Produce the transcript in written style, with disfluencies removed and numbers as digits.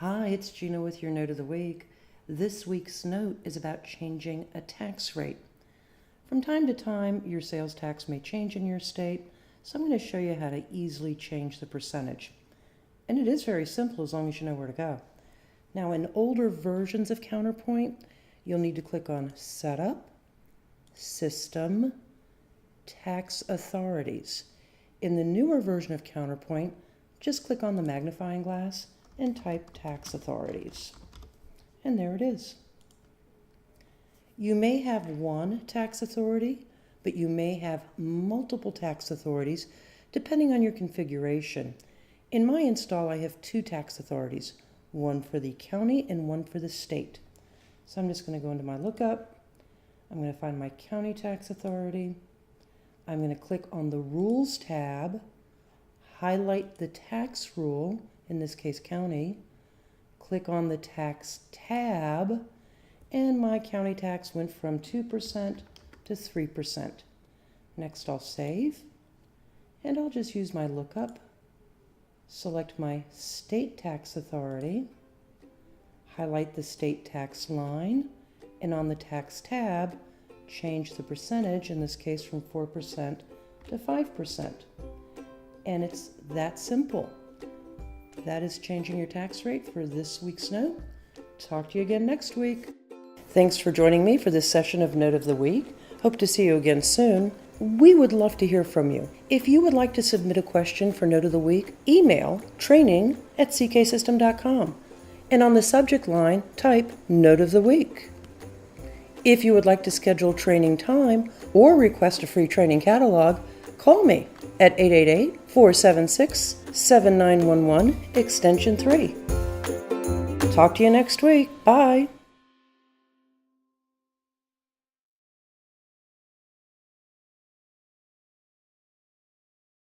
Hi, it's Gina with your Note of the Week. This week's note is about changing a tax rate. From time to time, your sales tax may change in your state, so I'm going to show you how to easily change the percentage. And it is very simple as long as you know where to go. Now, in older versions of Counterpoint, you'll need to click on Setup, System, Tax Authorities. In the newer version of Counterpoint, just click on the magnifying glass and type Tax Authorities. And there it is. You may have one tax authority, but you may have multiple tax authorities depending on your configuration. In my install, I have two tax authorities, one for the county and one for the state. So I'm just going to go into my lookup. I'm going to find my county tax authority. I'm going to click on the Rules tab, highlight the tax rule, in this case county, click on the Tax tab, and my county tax went from 2% to 3%. Next I'll save, and I'll just use my lookup, select my state tax authority, highlight the state tax line, and on the Tax tab, change the percentage, in this case from 4% to 5%. And it's that simple. That is changing your tax rate for this week's note. Talk to you again next week. Thanks for joining me for this session of Note of the Week. Hope to see you again soon. We would love to hear from you. If you would like to submit a question for Note of the Week, email training@cksystem.com and on the subject line, type Note of the Week. If you would like to schedule training time or request a free training catalog, call me at 888-476-7911, extension 3. Talk to you next week. Bye.